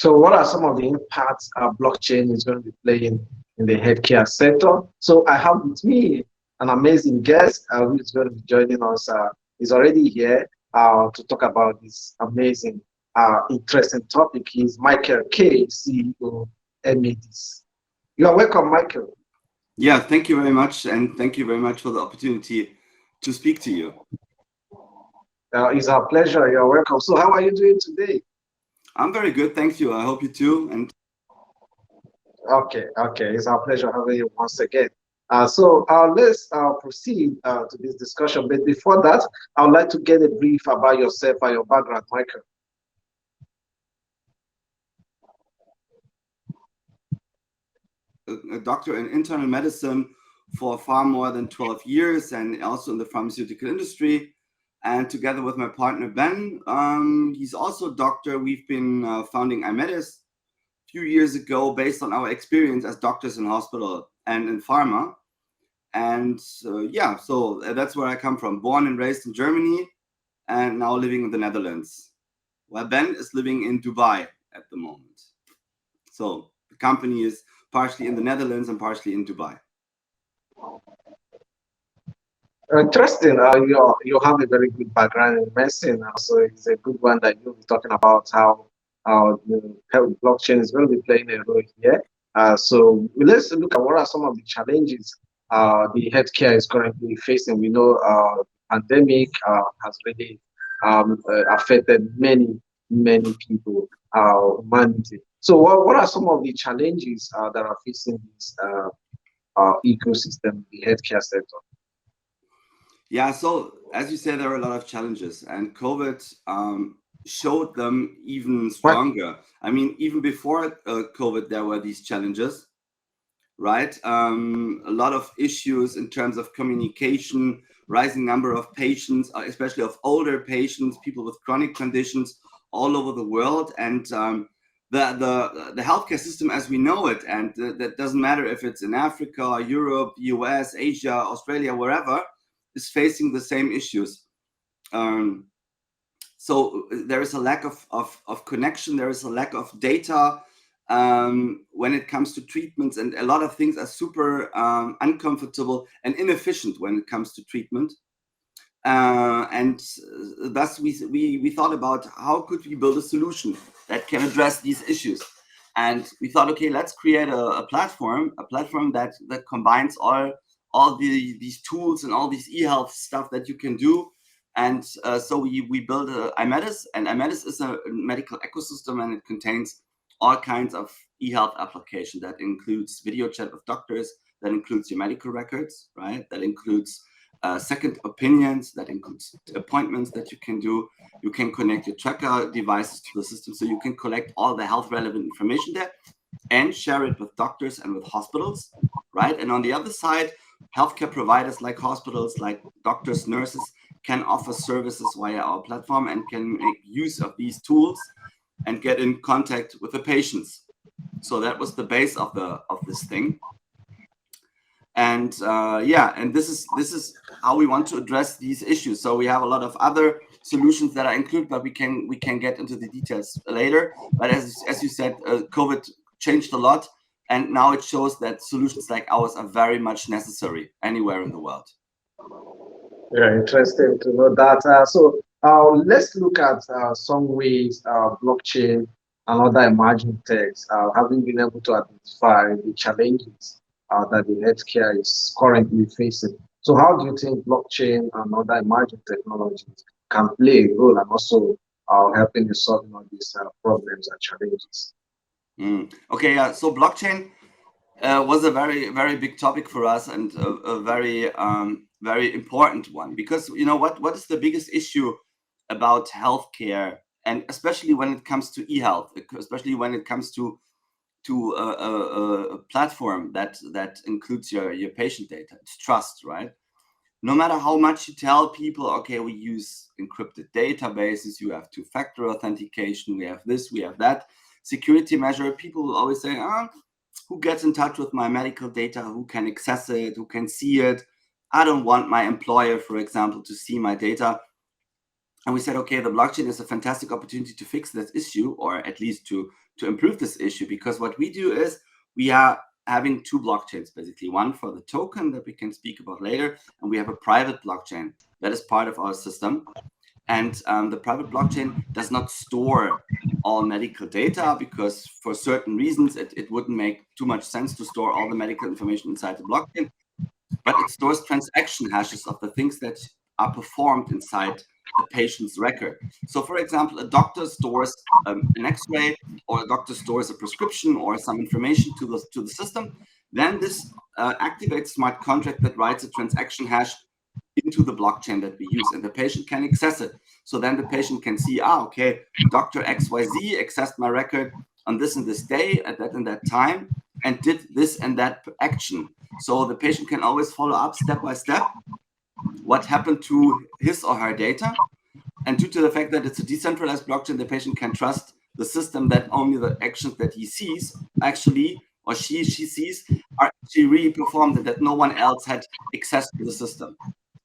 So what are some of the impacts blockchain is going to be playing in the healthcare sector? So I have with me an amazing guest who is going to be joining us. He's already here to talk about this amazing, interesting topic. He's Michael K, CEO Aimedis. You are welcome, Michael. Yeah, thank you very much. And thank you very much for the opportunity to speak to you. It's our pleasure. You're welcome. So how are you doing today? I'm very good. Thank you. I hope you too. And Okay, it's our pleasure having you once again. Let's proceed to this discussion. But before that, I would like to get a brief about yourself and your background, Michael. a doctor in internal medicine for far more than 12 years and also in the pharmaceutical industry. And together with my partner, Ben, he's also a doctor. We've been founding Aimedis a few years ago based on our experience as doctors in hospital and in pharma. And yeah, so that's where I come from. Born and raised in Germany and now living in the Netherlands. Well, Ben is living in Dubai at the moment. So the company is partially in the Netherlands and partially in Dubai. Interesting. You have a very good background in medicine, so it's a good one that you'll be talking about how the health blockchain is going to be playing a role here. So let's look at what are some of the challenges the healthcare is currently facing. We know pandemic has really affected many people, humanity. So what are some of the challenges that are facing this ecosystem, the healthcare sector? Yeah, so as you said, there are a lot of challenges, and COVID showed them even stronger. I mean, even before COVID, there were these challenges, right? A lot of issues in terms of communication, rising number of patients, especially of older patients, people with chronic conditions all over the world, and the healthcare system as we know it, and that doesn't matter if it's in Africa, Europe, US, Asia, Australia, wherever, is facing the same issues. So there is a lack of connection, there is a lack of data when it comes to treatments, and a lot of things are super uncomfortable and inefficient when it comes to treatment. And thus we thought about how could we build a solution that can address these issues. And we thought, okay, let's create a platform that combines all these tools and all these e-health stuff that you can do. And so we built Aimedis, and Aimedis is a medical ecosystem, and it contains all kinds of e-health application that includes video chat with doctors, that includes your medical records, right? That includes second opinions, that includes appointments that you can do. You can connect your tracker devices to the system, so you can collect all the health relevant information there and share it with doctors and with hospitals, right? And on the other side, healthcare providers like hospitals, like doctors, nurses, can offer services via our platform and can make use of these tools and get in contact with the patients. So that was the base of this thing. And yeah, and this is how we want to address these issues. So we have a lot of other solutions that are included, but we can get into the details later. But as you said, COVID changed a lot, and now it shows that solutions like ours are very much necessary anywhere in the world. Yeah, interesting to know that. Let's look at some ways blockchain and other emerging techs having been able to identify the challenges that the healthcare is currently facing. So how do you think blockchain and other emerging technologies can play a role and also helping in solving all these problems and challenges? Okay, yeah. So blockchain was a very big topic for us, and a very important one, because you know what is the biggest issue about healthcare, and especially when it comes to e-health, especially when it comes to a platform that includes your patient data. It's trust, right? No matter how much you tell people, okay, we use encrypted databases, you have two-factor authentication, we have this, we have that security measure, people will always say, who gets in touch with my medical data, who can access it, who can see it? I don't want my employer, for example, to see my data. And we said, okay, the blockchain is a fantastic opportunity to fix this issue, or at least to improve this issue, because what we do is we are having two blockchains, basically, one for the token that we can speak about later, and we have a private blockchain that is part of our system. And the private blockchain does not store all medical data, because for certain reasons it wouldn't make too much sense to store all the medical information inside the blockchain, but it stores transaction hashes of the things that are performed inside the patient's record. So for example, a doctor stores an x-ray, or a doctor stores a prescription or some information to the system. Then this activates smart contract that writes a transaction hash into the blockchain that we use, and the patient can access it. So then the patient can see, okay, Dr. XYZ accessed my record on this and this day at that and that time and did this and that action. So the patient can always follow up step by step what happened to his or her data. And due to the fact that it's a decentralized blockchain, the patient can trust the system that only the actions that he sees actually, or she sees, are actually really performed, and that no one else had access to the system.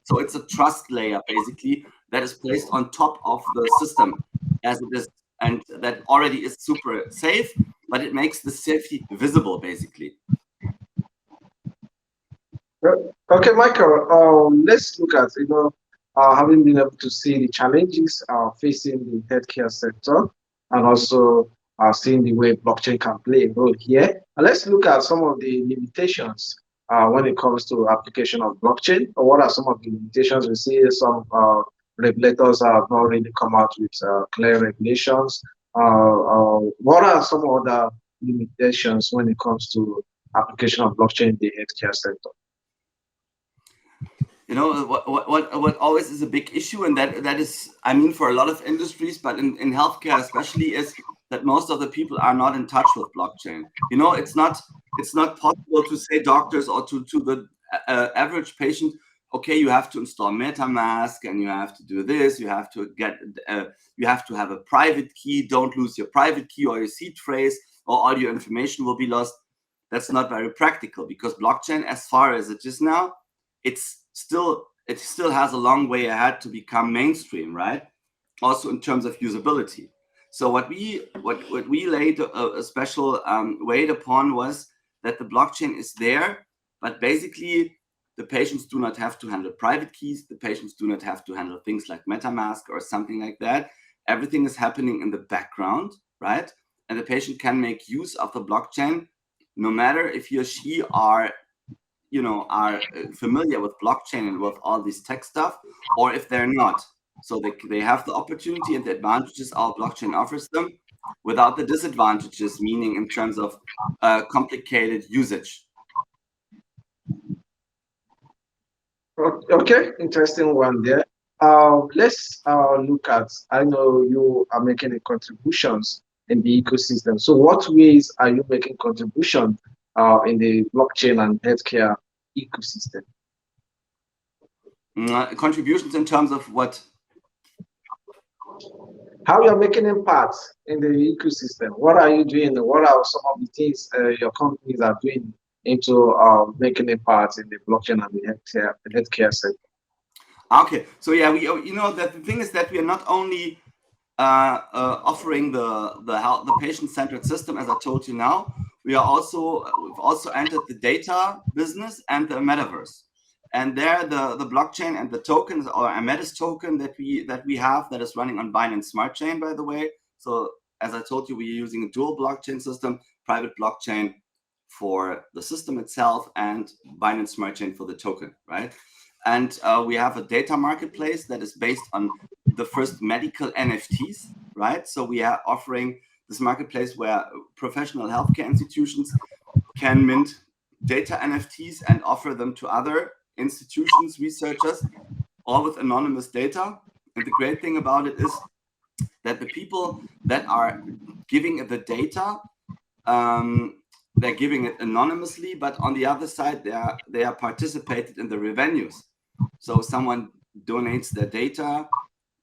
So it's a trust layer, basically, that is placed on top of the system as it is, and that already is super safe, but it makes the safety visible, basically. Okay, Michael, let's look at, having been able to see the challenges facing the healthcare sector, and also seeing the way blockchain can play a role here. And let's look at some of the limitations when it comes to application of blockchain. Or what are some of the limitations? We see some regulators have not really come out with clear regulations. What are some other limitations when it comes to application of blockchain in the healthcare sector? You know, what always is a big issue, and that is, I mean, for a lot of industries, but in healthcare especially, is that most of the people are not in touch with blockchain. You know, it's not possible to say doctors or to the average patient, okay, you have to install MetaMask and you have to do this, you have to get you have to have a private key, don't lose your private key or your seed phrase, or all your information will be lost. That's not very practical, because blockchain, as far as it is now, it still has a long way ahead to become mainstream, right? Also in terms of usability. So what we laid a special weight upon was that the blockchain is there, but basically the patients do not have to handle private keys. The patients do not have to handle things like MetaMask or something like that. Everything is happening in the background, right? And the patient can make use of the blockchain, no matter if he or she are familiar with blockchain and with all this tech stuff, or if they're not. So they have the opportunity and the advantages our blockchain offers them, without the disadvantages, meaning in terms of complicated usage. Okay, interesting one there. Let's look at, I know you are making contributions in the ecosystem. So what ways are you making contribution in the blockchain and healthcare ecosystem? Contributions in terms of what? How you're making impact in the ecosystem? What are you doing? What are some of the things your companies are doing into making impact in the blockchain and the healthcare sector? Okay, so yeah, that the thing is that we are not only offering the patient-centered system, as I told you now. We've also entered the data business and the metaverse. And there, the blockchain and the tokens, or Aimedis token that we have, that is running on Binance Smart Chain, by the way. So as I told you, we're using a dual blockchain system, private blockchain for the system itself and Binance Smart Chain for the token, right? And we have a data marketplace that is based on the first medical NFTs, right? So we are offering this marketplace where professional healthcare institutions can mint data NFTs and offer them to other institutions, researchers, all with anonymous data. And the great thing about it is that the people that are giving the data, they're giving it anonymously, but on the other side, they are participated in the revenues. So someone donates their data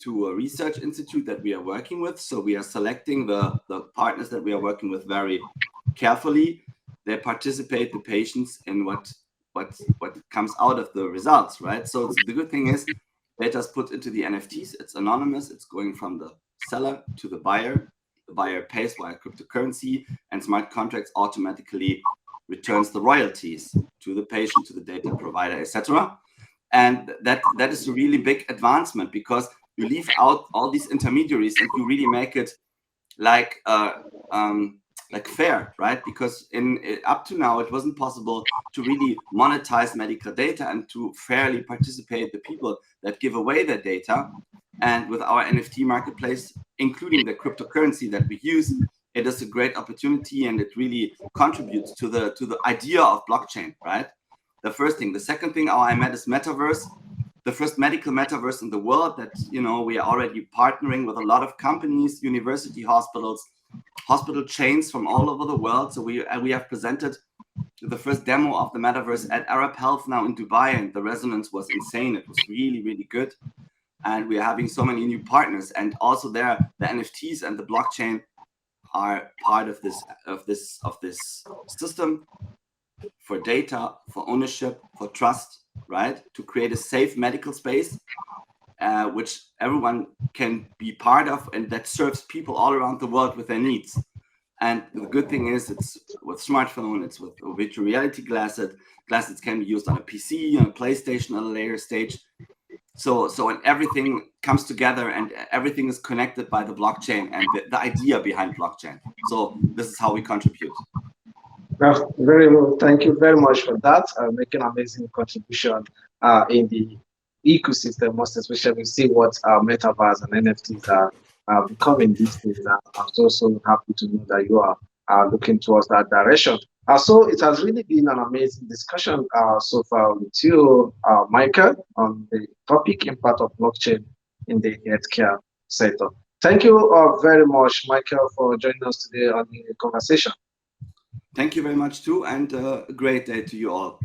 to a research institute that we are working with. So we are selecting the partners that we are working with very carefully. They participate, the patients, in what comes out of the results, right? So the good thing is Data is put into the NFTs. It's anonymous. It's going from the seller to the buyer. The buyer pays via cryptocurrency, and smart contracts automatically returns the royalties to the patient, to the data provider, etc. And that is a really big advancement, because you leave out all these intermediaries and you really make it like fair, right? Because up to now, it wasn't possible to really monetize medical data and to fairly participate the people that give away their data. And with our NFT marketplace, including the cryptocurrency that we use, it is a great opportunity, and it really contributes to the idea of blockchain, right? The first thing. The second thing, our Aimedis Metaverse, the first medical metaverse in the world that, we are already partnering with a lot of companies, university hospitals, hospital chains from all over the world. So we have presented the first demo of the metaverse at Arab Health now in Dubai, and the resonance was insane. It was really, really good. And we are having so many new partners, and also there, the NFTs and the blockchain are part of this system for data, for ownership, for trust, right? To create a safe medical space, which everyone can be part of, and that serves people all around the world with their needs. And the good thing is, it's with smartphone, it's with virtual reality glasses can be used on a PC, on a PlayStation at a later stage. So and everything comes together, and everything is connected by the blockchain and the idea behind blockchain. So this is how we contribute. Well, very well. Thank you very much for that. Making an amazing contribution in the ecosystem, most especially we see what Metaverse and NFTs are becoming these days. I'm so happy to know that you are looking towards that direction. So it has really been an amazing discussion so far with you, Michael, on the topic impact of blockchain in the healthcare sector. Thank you very much, Michael, for joining us today on the conversation. Thank you very much too, and a great day to you all.